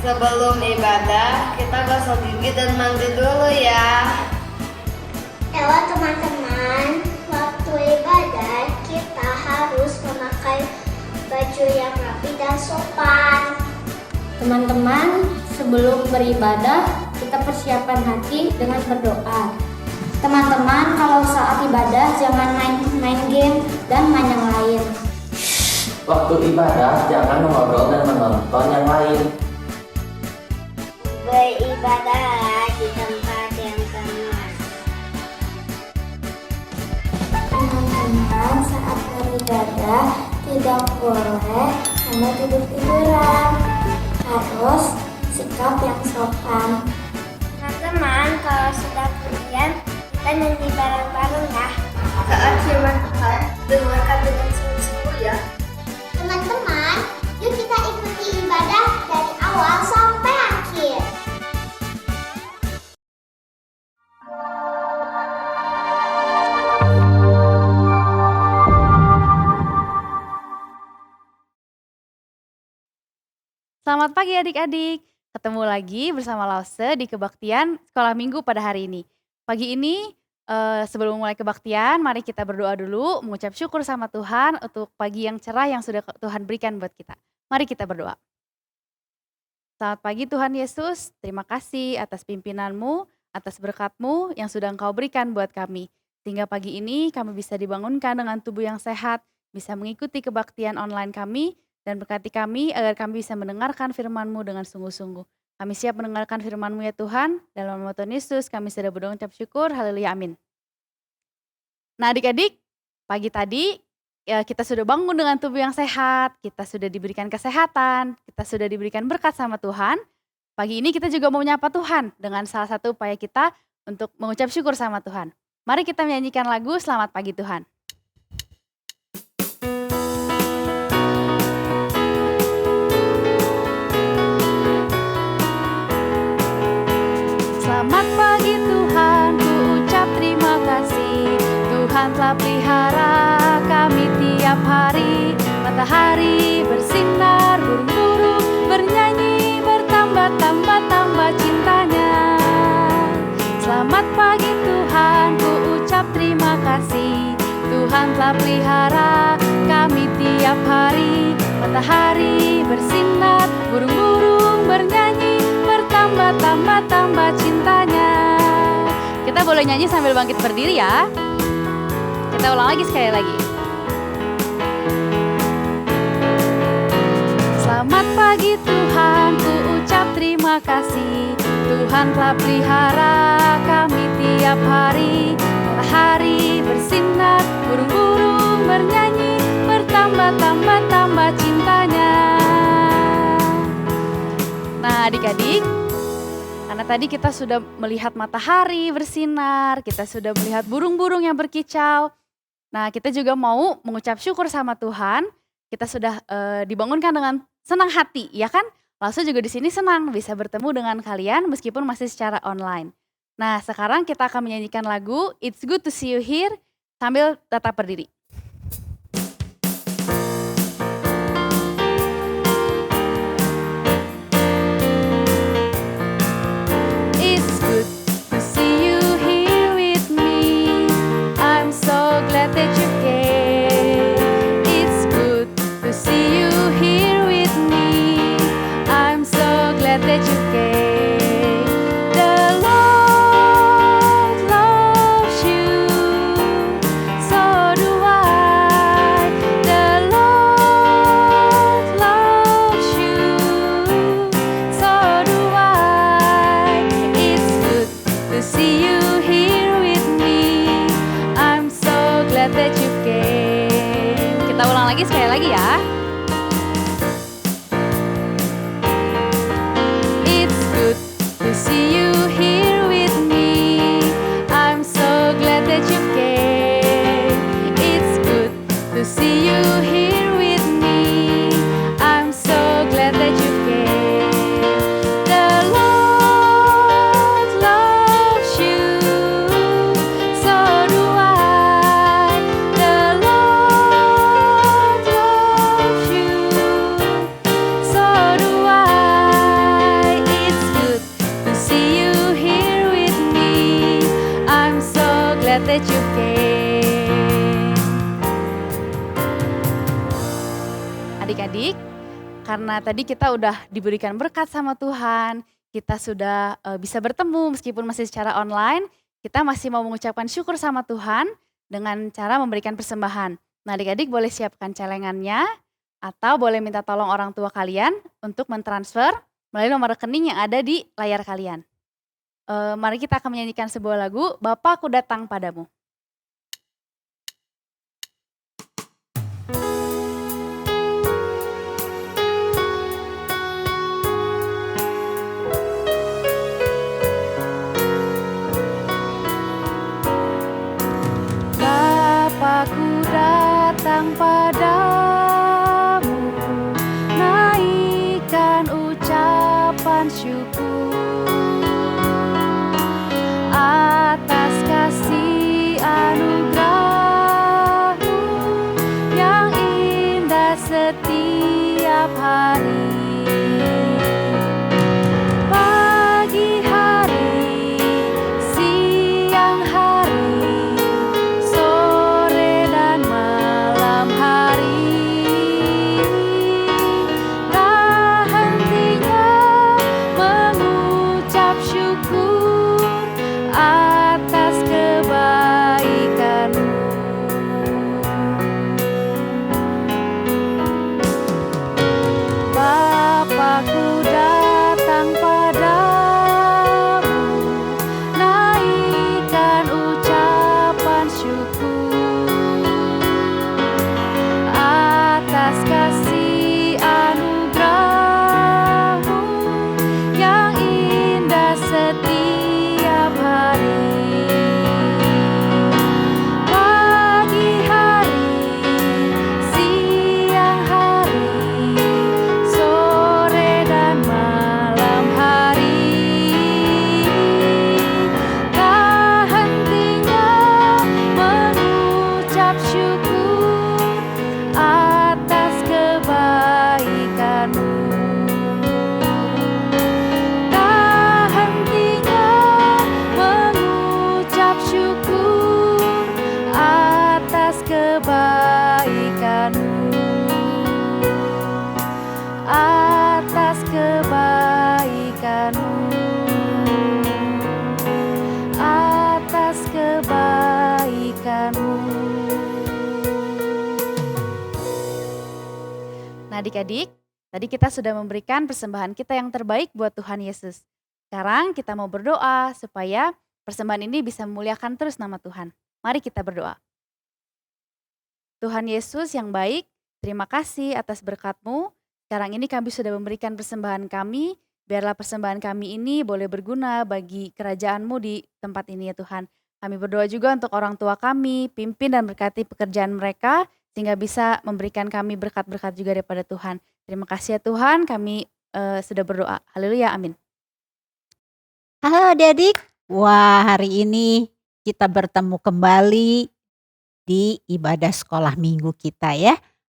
Sebelum ibadah, kita gosok gigi dan mandi dulu ya. Lewat teman-teman, waktu ibadah kita harus memakai baju yang rapi dan sopan. Teman-teman, sebelum beribadah, kita persiapkan hati dengan berdoa. Teman-teman, kalau saat ibadah jangan main game dan main yang lain. Waktu ibadah jangan mengobrol dan menonton yang lain. Beribadah di tempat yang tenang. Teman-teman, saat beribadah tidak boleh hanya tidur-tiduran. Harus sikap yang sopan. Teman-teman, kalau sudah kemudian kita nyanyi bareng-bareng ya. Saat firman Tuhan, dengarkan dengan sungguh-sungguh ya. Teman-teman, yuk kita ikuti ibadah dari awal sampai akhir. Selamat pagi adik-adik. Ketemu lagi bersama Lause di kebaktian sekolah minggu pada hari ini. Pagi ini sebelum mulai kebaktian, mari kita berdoa dulu, mengucap syukur sama Tuhan untuk pagi yang cerah yang sudah Tuhan berikan buat kita. Mari kita berdoa. Selamat pagi Tuhan Yesus, terima kasih atas pimpinanmu, atas berkat-Mu yang sudah Engkau berikan buat kami. Sehingga pagi ini kami bisa dibangunkan dengan tubuh yang sehat, bisa mengikuti kebaktian online kami, dan berkati kami agar kami bisa mendengarkan firman-Mu dengan sungguh-sungguh. Kami siap mendengarkan firman-Mu ya Tuhan. Dalam nama Tuhan Yesus kami sudah berdoa ucap syukur. Haleluya, amin. Nah adik-adik, pagi tadi kita sudah bangun dengan tubuh yang sehat. Kita sudah diberikan kesehatan. Kita sudah diberikan berkat sama Tuhan. Pagi ini kita juga mau menyapa Tuhan dengan salah satu upaya kita untuk mengucap syukur sama Tuhan. Mari kita menyanyikan lagu Selamat Pagi Tuhan. Selamat pagi Tuhan, ku ucap terima kasih. Tuhan telah pelihara kami tiap hari. Matahari bersinar, burung-burung bernyanyi, bertambah-tambah cintanya. Selamat pagi Tuhan, ku ucap terima kasih. Tuhan telah pelihara kami tiap hari. Matahari bersinar, burung-burung bernyanyi, bertambah cintanya. Kita boleh nyanyi sambil bangkit berdiri ya. Kita ulang lagi sekali lagi. Selamat pagi Tuhan, ku ucap terima kasih. Tuhan telah pelihara kami tiap hari. Matahari bersinar, burung-burung bernyanyi, bertambah cintanya. Nah adik-adik, karena tadi kita sudah melihat matahari bersinar, kita sudah melihat burung-burung yang berkicau. Nah kita juga mau mengucap syukur sama Tuhan, kita sudah dibangunkan dengan senang hati, ya kan? Langsung juga di sini senang bisa bertemu dengan kalian meskipun masih secara online. Nah sekarang kita akan menyanyikan lagu It's Good to See You Here sambil tetap berdiri. That you came. It's good to see you here with me. I'm so glad that you came. The Lord loves you, so do I. karena tadi kita udah diberikan berkat sama Tuhan, kita sudah bisa bertemu meskipun masih secara online, kita masih mau mengucapkan syukur sama Tuhan dengan cara memberikan persembahan. Nah, adik-adik boleh siapkan celengannya atau boleh minta tolong orang tua kalian untuk mentransfer melalui nomor rekening yang ada di layar kalian. Mari kita akan menyanyikan sebuah lagu, Bapa Ku Datang Padamu. Bapa-Ku datang padamu, naikkan ucapan syukur atas kasih anugerah-Mu yang indah setiap hari. Pagi hari, siang hari, sore dan malam hari, tak hentinya mengucap syukur atas kebaikan-Mu. Bapa-Ku datang padamu, naikkan ucapan syukur atas kasih anugerah-Mu yang indah setiap hari. Pagi hari, siang hari, sore dan malam hari, tak hentinya mengucap syukur atas kebaikan-Mu. Tak hentinya mengucap syukur atas kebaikan-Mu. Atas kebaikan-Mu. Atas kebaikan-Mu. Nah, adik-adik, tadi kita sudah memberikan persembahan kita yang terbaik buat Tuhan Yesus. Sekarang kita mau berdoa supaya persembahan ini bisa memuliakan terus nama Tuhan. Mari kita berdoa. Tuhan Yesus yang baik, terima kasih atas berkat-Mu. Sekarang ini kami sudah memberikan persembahan kami, biarlah persembahan kami ini boleh berguna bagi kerajaan-Mu di tempat ini ya Tuhan. Kami berdoa juga untuk orang tua kami, pimpin dan berkati pekerjaan mereka, sehingga bisa memberikan kami berkat-berkat juga daripada Tuhan. Terima kasih ya Tuhan, kami sudah berdoa. Haleluya, amin. Halo adik-adik, wah hari ini kita bertemu kembali di ibadah sekolah minggu kita ya.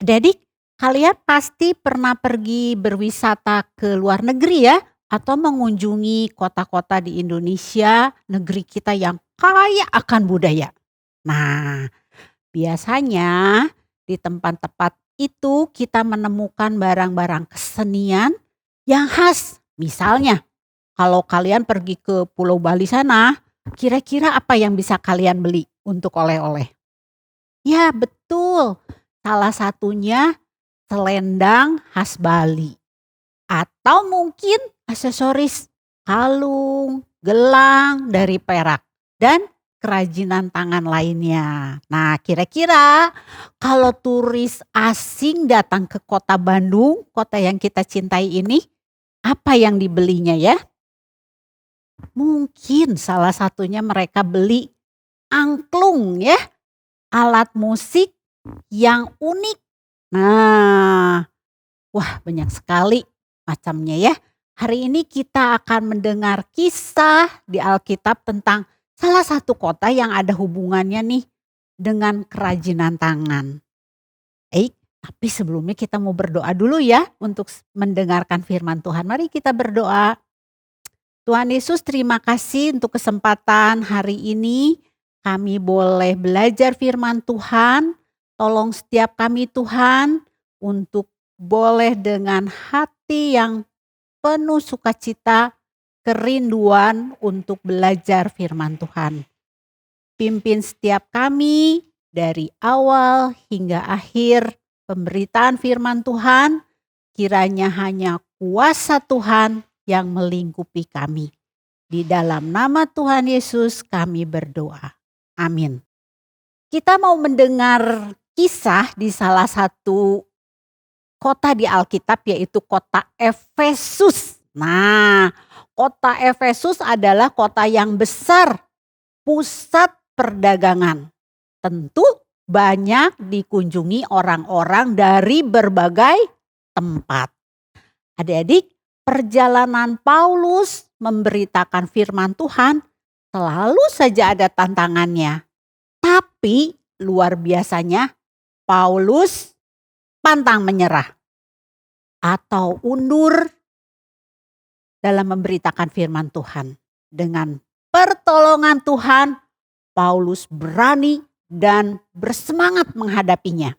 Adik-adik, kalian pasti pernah pergi berwisata ke luar negeri ya, atau mengunjungi kota-kota di Indonesia, negeri kita yang kaya akan budaya. Nah, biasanya di tempat-tempat itu kita menemukan barang-barang kesenian yang khas. Misalnya, kalau kalian pergi ke Pulau Bali sana, kira-kira apa yang bisa kalian beli untuk oleh-oleh? Ya betul, salah satunya selendang khas Bali. Atau mungkin aksesoris kalung, gelang dari perak, dan kerajinan tangan lainnya. Nah, kira-kira kalau turis asing datang ke kota Bandung, kota yang kita cintai ini, apa yang dibelinya ya? Mungkin salah satunya mereka beli angklung ya, alat musik yang unik. Nah, wah banyak sekali macamnya ya. Hari ini kita akan mendengar kisah di Alkitab tentang salah satu kota yang ada hubungannya nih dengan kerajinan tangan. Tapi sebelumnya kita mau berdoa dulu ya untuk mendengarkan firman Tuhan. Mari kita berdoa. Tuhan Yesus, terima kasih untuk kesempatan hari ini kami boleh belajar firman Tuhan. Tolong setiap kami Tuhan untuk boleh dengan hati yang penuh sukacita, kerinduan untuk belajar firman Tuhan. Pimpin setiap kami dari awal hingga akhir pemberitaan firman Tuhan, kiranya hanya kuasa Tuhan yang melingkupi kami. Di dalam nama Tuhan Yesus kami berdoa. Amin. Kita mau mendengar kisah di salah satu kota di Alkitab, yaitu kota Efesus. Nah, kota Efesus adalah kota yang besar, pusat perdagangan. Tentu banyak dikunjungi orang-orang dari berbagai tempat. Adik-adik, perjalanan Paulus memberitakan firman Tuhan selalu saja ada tantangannya. Tapi luar biasanya Paulus pantang menyerah atau undur dalam memberitakan firman Tuhan. Dengan pertolongan Tuhan, Paulus berani dan bersemangat menghadapinya.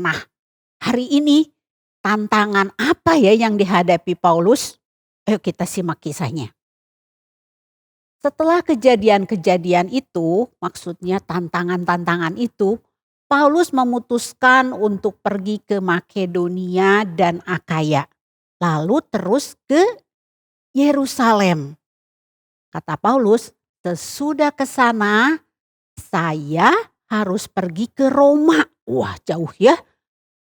Nah, hari ini tantangan apa ya yang dihadapi Paulus? Ayo kita simak kisahnya. Setelah kejadian-kejadian itu, maksudnya tantangan-tantangan itu, Paulus memutuskan untuk pergi ke Makedonia dan Akaya. Lalu terus ke Yerusalem. Kata Paulus, sesudah ke sana saya harus pergi ke Roma. Wah, jauh ya.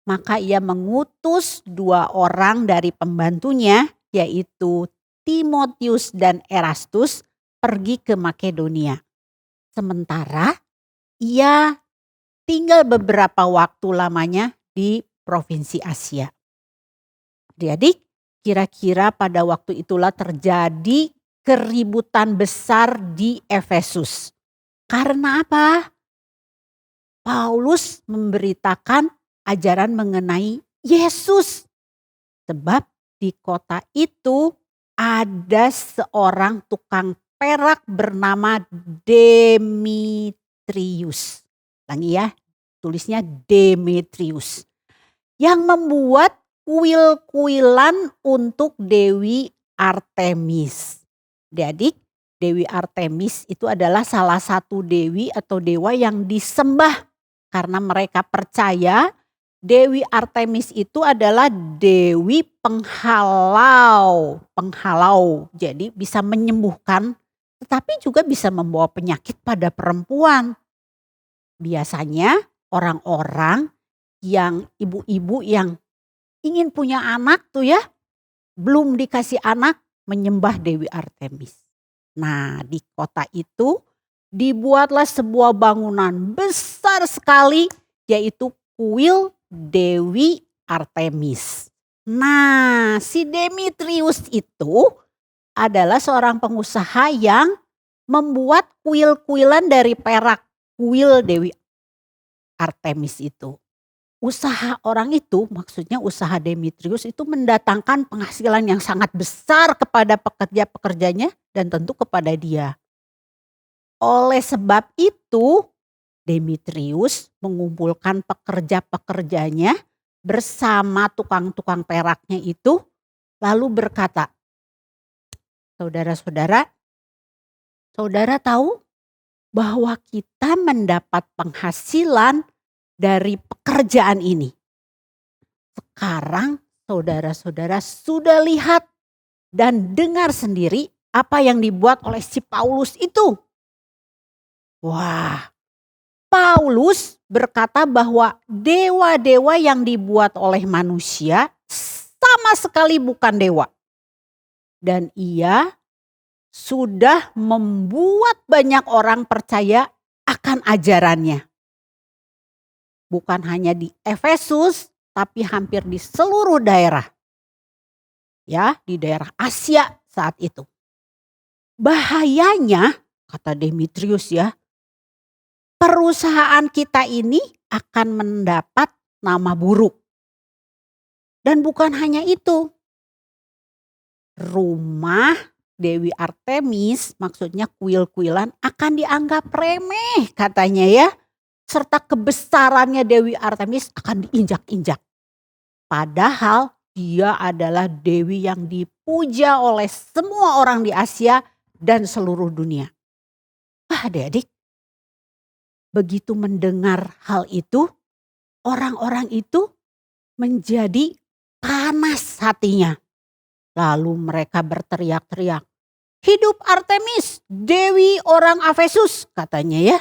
Maka ia mengutus 2 orang dari pembantunya, yaitu Timotius dan Erastus, pergi ke Makedonia. Sementara ia tinggal beberapa waktu lamanya di provinsi Asia. Adik-adik, kira-kira pada waktu itulah terjadi keributan besar di Efesus. Karena apa? Paulus memberitakan ajaran mengenai Yesus. Sebab di kota itu ada seorang tukang perak bernama Demetrius. Ulangi ya, tulisnya Demetrius. Yang membuat kuil-kuilan untuk Dewi Artemis. Adik, Dewi Artemis itu adalah salah satu dewi atau dewa yang disembah. Karena mereka percaya Dewi Artemis itu adalah dewi penghalau. Jadi bisa menyembuhkan, tetapi juga bisa membawa penyakit pada perempuan. Biasanya orang-orang yang ibu-ibu yang ingin punya anak tuh ya, belum dikasih anak, menyembah Dewi Artemis. Nah, di kota itu dibuatlah sebuah bangunan besar sekali, yaitu kuil Dewi Artemis. Nah, si Demetrius itu adalah seorang pengusaha yang membuat kuil-kuilan dari perak, kuil Dewi Artemis itu. Usaha orang itu, maksudnya usaha Demetrius itu mendatangkan penghasilan yang sangat besar kepada pekerja-pekerjanya dan tentu kepada dia. Oleh sebab itu, Demetrius mengumpulkan pekerja-pekerjanya bersama tukang-tukang peraknya itu, lalu berkata, saudara-saudara, saudara tahu bahwa kita mendapat penghasilan dari pekerjaan ini. Sekarang saudara-saudara sudah lihat dan dengar sendiri apa yang dibuat oleh si Paulus itu. Wah, Paulus berkata bahwa dewa-dewa yang dibuat oleh manusia sama sekali bukan dewa. Dan ia sudah membuat banyak orang percaya akan ajarannya. Bukan hanya di Efesus, tapi hampir di seluruh daerah. Ya, di daerah Asia saat itu. Bahayanya, kata Demetrius ya, perusahaan kita ini akan mendapat nama buruk. Dan bukan hanya itu. Rumah Dewi Artemis, maksudnya kuil-kuilan, akan dianggap remeh katanya ya. Serta kebesarannya Dewi Artemis akan diinjak-injak. Padahal dia adalah dewi yang dipuja oleh semua orang di Asia dan seluruh dunia. Wah, adik-adik, begitu mendengar hal itu, orang-orang itu menjadi panas hatinya. Lalu mereka berteriak-teriak, "Hidup Artemis, dewi orang Efesus," katanya ya.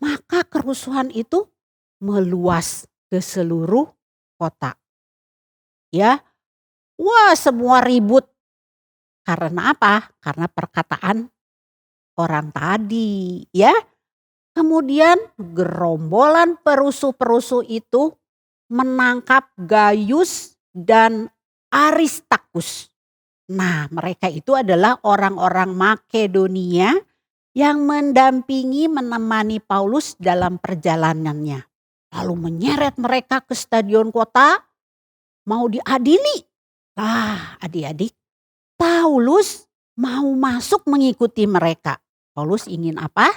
Maka kerusuhan itu meluas ke seluruh kota. Ya, wah semua ribut. Karena apa? Karena perkataan orang tadi ya. Kemudian gerombolan perusuh-perusuh itu menangkap Gaius dan Aristarkus. Nah, mereka itu adalah orang-orang Makedonia yang mendampingi menemani Paulus dalam perjalanannya. Lalu menyeret mereka ke stadion kota, mau diadili. Nah, adik-adik, Paulus mau masuk mengikuti mereka. Paulus ingin apa?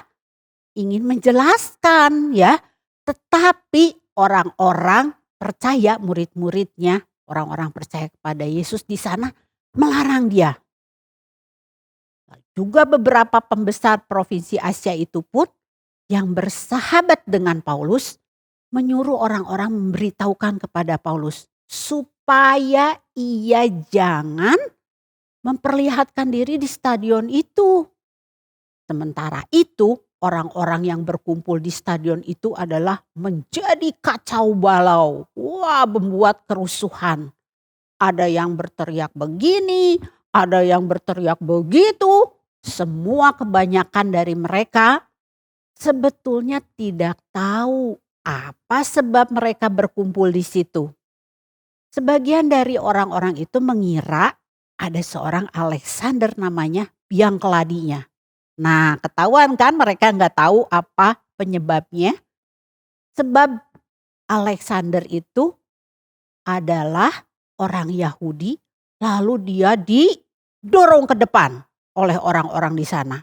Ingin menjelaskan ya. Tetapi orang-orang percaya, murid-muridnya, orang-orang percaya kepada Yesus di sana melarang dia. Juga beberapa pembesar provinsi Asia itu pun yang bersahabat dengan Paulus menyuruh orang-orang memberitahukan kepada Paulus supaya ia jangan memperlihatkan diri di stadion itu. Sementara itu orang-orang yang berkumpul di stadion itu adalah menjadi kacau balau. Wah, membuat kerusuhan. Ada yang berteriak begini, ada yang berteriak begitu. Semua kebanyakan dari mereka sebetulnya tidak tahu apa sebab mereka berkumpul di situ. Sebagian dari orang-orang itu mengira ada seorang Alexander namanya biang keladinya. Nah, ketahuan kan mereka nggak tahu apa penyebabnya. Sebab Alexander itu adalah orang Yahudi, lalu dia didorong ke depan oleh orang-orang di sana.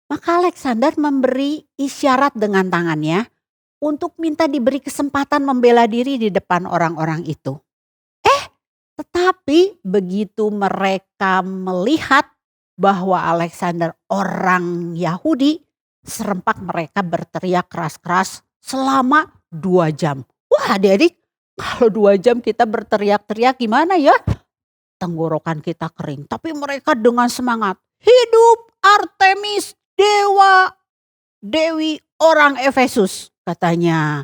Maka Alexander memberi isyarat dengan tangannya untuk minta diberi kesempatan membela diri di depan orang-orang itu. Tetapi begitu mereka melihat bahwa Alexander orang Yahudi, serempak mereka berteriak keras-keras selama 2 jam. Wah, adik-adik, kalau 2 jam kita berteriak-teriak gimana ya? Tenggorokan kita kering. Tapi mereka dengan semangat, "Hidup Artemis, dewi orang Efesus," katanya.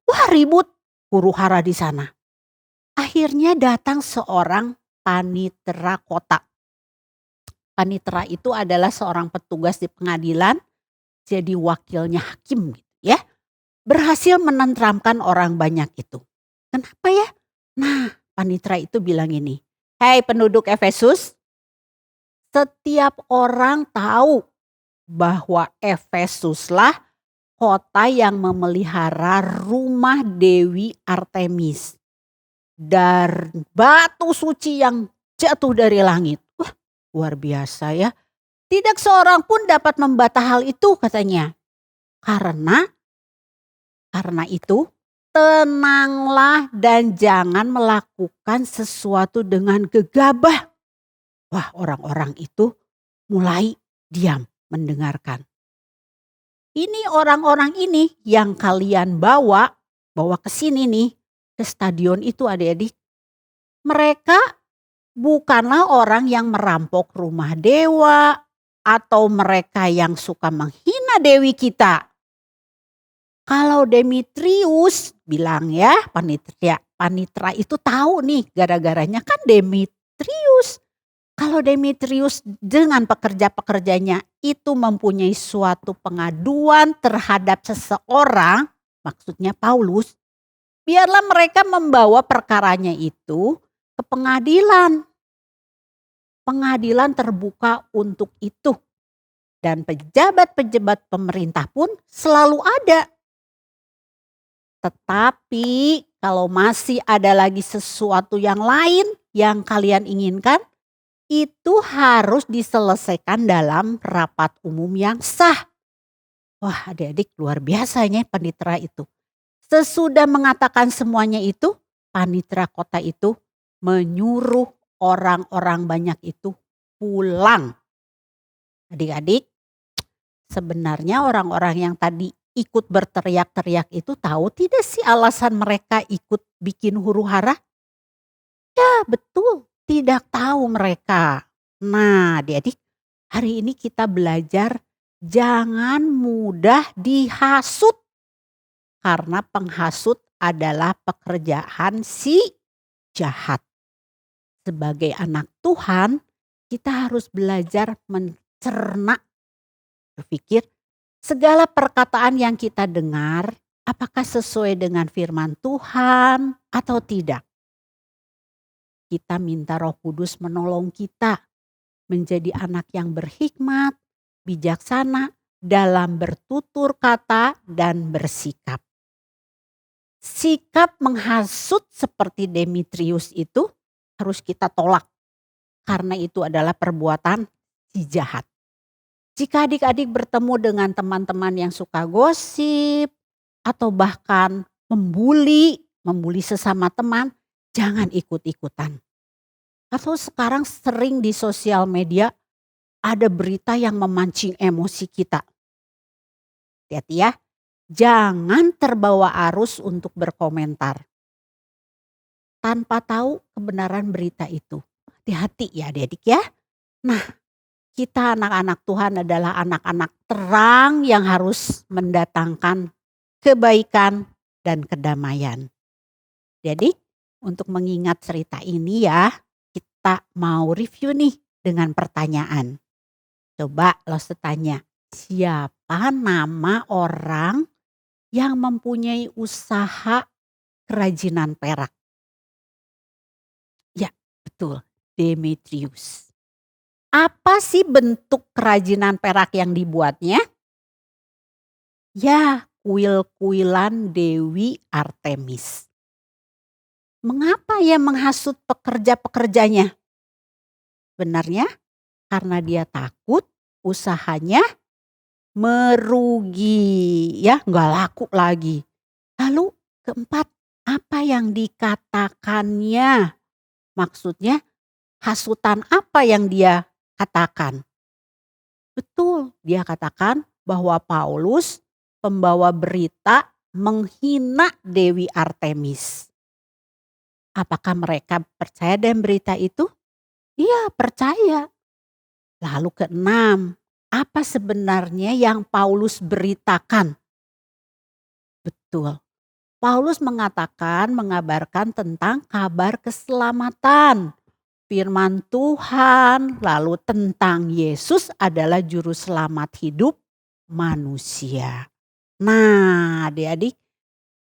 Wah, ribut huru-hara di sana. Akhirnya datang seorang panitera kota. Panitera itu adalah seorang petugas di pengadilan, jadi wakilnya hakim gitu ya. Berhasil menenteramkan orang banyak itu. Kenapa ya? Nah, panitera itu bilang ini, "Hei penduduk Efesus, setiap orang tahu bahwa Efesuslah kota yang memelihara rumah Dewi Artemis dan batu suci yang jatuh dari langit." Wah, luar biasa ya. Tidak seorang pun dapat membantah hal itu katanya. Karena itu tenanglah dan jangan melakukan sesuatu dengan gegabah. Wah, orang-orang itu mulai diam mendengarkan. Ini orang-orang ini yang kalian bawa ke sini nih, ke stadion itu adik-adik. Mereka bukanlah orang yang merampok rumah dewa atau mereka yang suka menghina dewi kita. Kalau Demetrius bilang ya, panitera itu tahu nih gara-garanya kan Demetrius. Kalau Demetrius dengan pekerja-pekerjanya itu mempunyai suatu pengaduan terhadap seseorang, maksudnya Paulus, biarlah mereka membawa perkaranya itu ke pengadilan. Pengadilan terbuka untuk itu. Dan pejabat-pejabat pemerintah pun selalu ada. Tetapi kalau masih ada lagi sesuatu yang lain yang kalian inginkan, itu harus diselesaikan dalam rapat umum yang sah. Wah, adik-adik, luar biasanya panitera itu. Sesudah mengatakan semuanya itu, panitera kota itu menyuruh orang-orang banyak itu pulang. Adik-adik, sebenarnya orang-orang yang tadi ikut berteriak-teriak itu tahu tidak sih alasan mereka ikut bikin huru-hara? Ya betul, tidak tahu mereka. Nah adik-adik, hari ini kita belajar jangan mudah dihasut. Karena penghasut adalah pekerjaan si jahat. Sebagai anak Tuhan, kita harus belajar mencerna, berpikir segala perkataan yang kita dengar apakah sesuai dengan firman Tuhan atau tidak. Kita minta Roh Kudus menolong kita menjadi anak yang berhikmat, bijaksana dalam bertutur kata dan bersikap. Sikap menghasut seperti Demetrius itu harus kita tolak karena itu adalah perbuatan si jahat. Jika adik-adik bertemu dengan teman-teman yang suka gosip atau bahkan membuli sesama teman, jangan ikut-ikutan. Atau sekarang sering di sosial media ada berita yang memancing emosi kita. Hati-hati ya, jangan terbawa arus untuk berkomentar tanpa tahu kebenaran berita itu. Hati-hati ya adik-adik ya. Nah, kita anak-anak Tuhan adalah anak-anak terang yang harus mendatangkan kebaikan dan kedamaian. Jadi untuk mengingat cerita ini ya, kita mau review nih dengan pertanyaan. Coba lo tanya, siapa nama orang yang mempunyai usaha kerajinan perak? Ya betul, Demetrius. Apa sih bentuk kerajinan perak yang dibuatnya? Ya, kuil-kuilan Dewi Artemis. Mengapa ia menghasut pekerja-pekerjanya? Sebenarnya karena dia takut usahanya merugi, ya nggak laku lagi. Lalu keempat, apa yang dikatakannya? Maksudnya hasutan apa yang dia katakan? Betul, dia katakan bahwa Paulus pembawa berita menghina Dewi Artemis. Apakah mereka percaya dengan berita itu? Iya, percaya. Lalu keenam, apa sebenarnya yang Paulus beritakan? Betul. Paulus mengabarkan tentang kabar keselamatan. Firman Tuhan, lalu tentang Yesus adalah juru selamat hidup manusia. Nah adik-adik,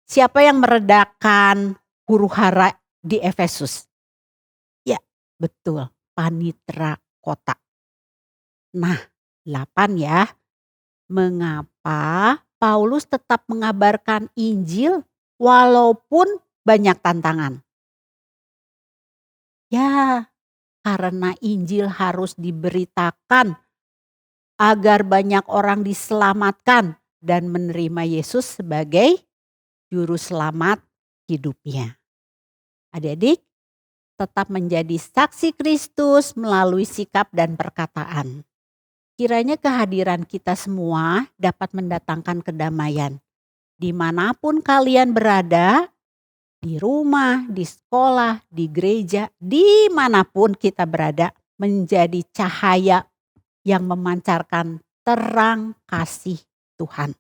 siapa yang meredakan huru-hara di Efesus? Ya betul, panitera kota. Nah 8 ya, mengapa Paulus tetap mengabarkan Injil walaupun banyak tantangan? Ya, karena Injil harus diberitakan agar banyak orang diselamatkan dan menerima Yesus sebagai juru selamat hidupnya. Adik-adik, tetap menjadi saksi Kristus melalui sikap dan perkataan. Kiranya kehadiran kita semua dapat mendatangkan kedamaian. Dimanapun kalian berada, di rumah, di sekolah, di gereja, dimanapun kita berada, menjadi cahaya yang memancarkan terang kasih Tuhan.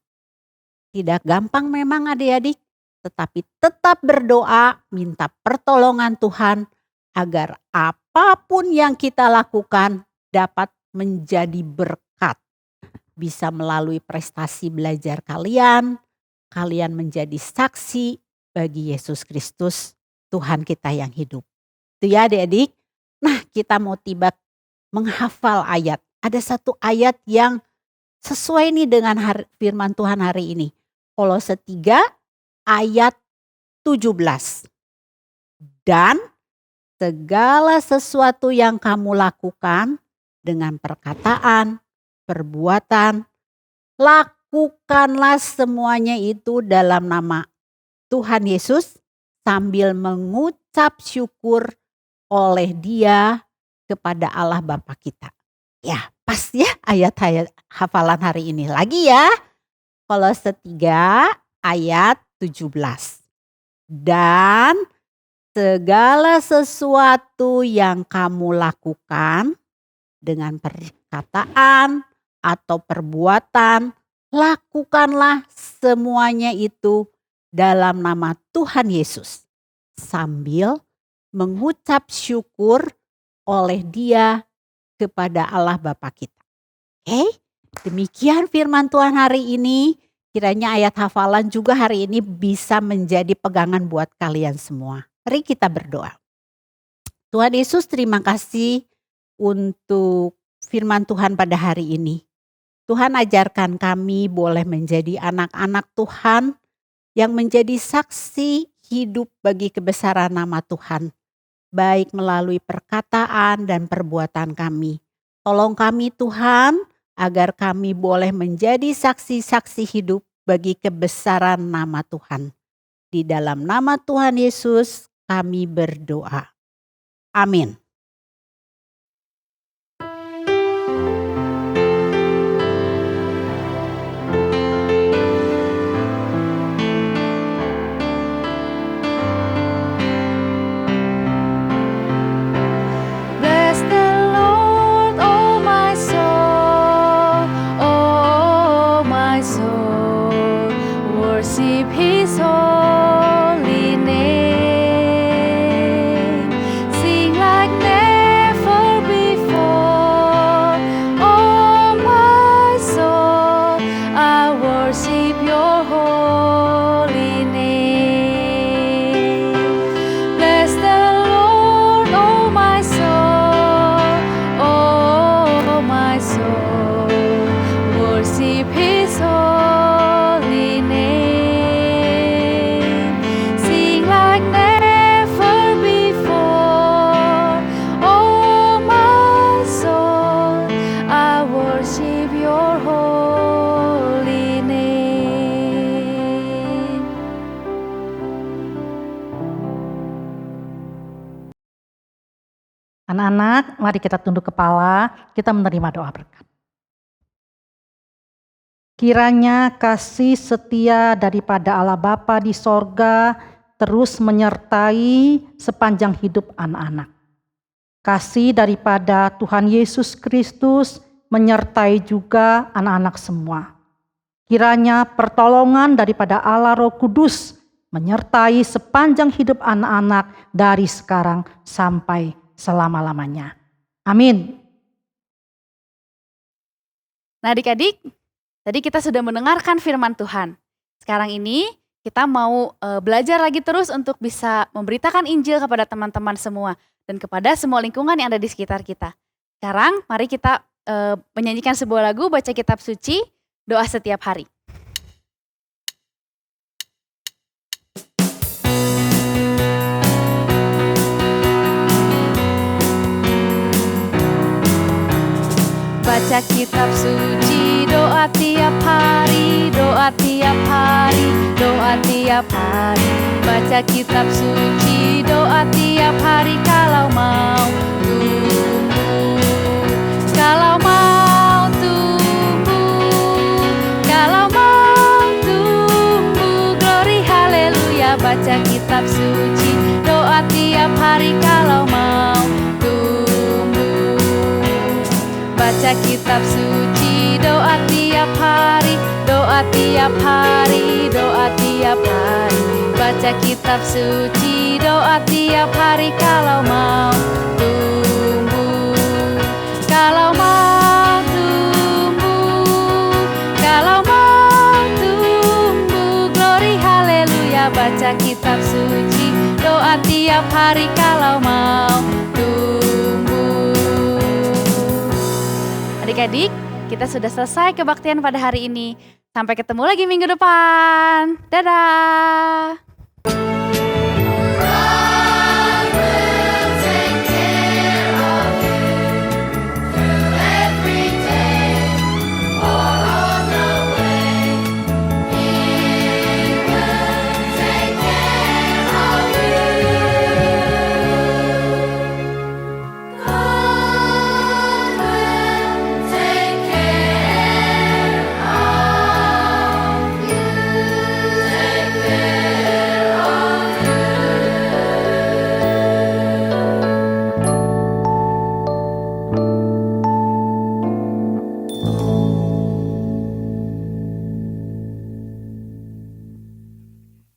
Tidak gampang memang adik-adik, tetapi tetap berdoa, minta pertolongan Tuhan agar apapun yang kita lakukan dapat menjadi berkat. Bisa melalui prestasi belajar kalian menjadi saksi bagi Yesus Kristus, Tuhan kita yang hidup. Itu ya adik-adik. Nah kita mau tiba menghafal ayat. Ada satu ayat yang sesuai nih dengan firman Tuhan hari ini. Kolose 3 ayat 17. Dan segala sesuatu yang kamu lakukan dengan perkataan, perbuatan, lakukanlah semuanya itu dalam nama Tuhan Yesus sambil mengucap syukur oleh Dia kepada Allah Bapa kita. Ya, pas ya ayat-ayat hafalan hari ini. Lagi ya. Kolose 3 ayat 17. Dan segala sesuatu yang kamu lakukan dengan perkataan atau perbuatan, lakukanlah semuanya itu dalam nama Tuhan Yesus, sambil mengucap syukur oleh Dia kepada Allah Bapa kita. Oke, demikian firman Tuhan hari ini. Kiranya ayat hafalan juga hari ini bisa menjadi pegangan buat kalian semua. Mari kita berdoa. Tuhan Yesus, terima kasih untuk firman Tuhan pada hari ini. Tuhan, ajarkan kami boleh menjadi anak-anak Tuhan yang menjadi saksi hidup bagi kebesaran nama Tuhan, baik melalui perkataan dan perbuatan kami. Tolong kami Tuhan, agar kami boleh menjadi saksi-saksi hidup bagi kebesaran nama Tuhan. Di dalam nama Tuhan Yesus kami berdoa. Amin. Bless the Lord, oh my soul, oh my soul. Worship His holy name. Sing like never before, oh my soul. I worship Your holy name. Bless the Lord, oh my soul, oh my soul. Worship His holy name. Sing like never before, oh my soul. I worship Your holy name. Anak-anak, mari kita tunduk kepala, kita menerima doa berkat. Kiranya kasih setia daripada Allah Bapa di sorga terus menyertai sepanjang hidup anak-anak. Kasih daripada Tuhan Yesus Kristus menyertai juga anak-anak semua. Kiranya pertolongan daripada Allah Roh Kudus menyertai sepanjang hidup anak-anak dari sekarang sampai selama-lamanya. Amin. Nah adik-adik, tadi kita sudah mendengarkan firman Tuhan. Sekarang ini kita mau belajar lagi terus untuk bisa memberitakan Injil kepada teman-teman semua dan kepada semua lingkungan yang ada di sekitar kita. Sekarang mari kita menyanyikan sebuah lagu, baca kitab suci, doa setiap hari. Baca kitab suci, doa tiap hari, doa tiap hari, doa tiap hari. Baca kitab suci, doa tiap hari kalau mau tumbuh, kalau mau tumbuh, kalau mau tumbuh. Glory haleluya. Baca kitab suci, doa tiap hari kalau mau tumbuh. Baca kitab suci, doa tiap hari, doa tiap hari, doa tiap hari. Baca kitab suci, doa tiap hari kalau mau tumbuh, kalau mau tumbuh, kalau mau tumbuh. Glory haleluya. Baca kitab suci, doa tiap hari kalau mau tumbuh. Adik-adik, kita sudah selesai kebaktian pada hari ini. Sampai ketemu lagi minggu depan. Dadah.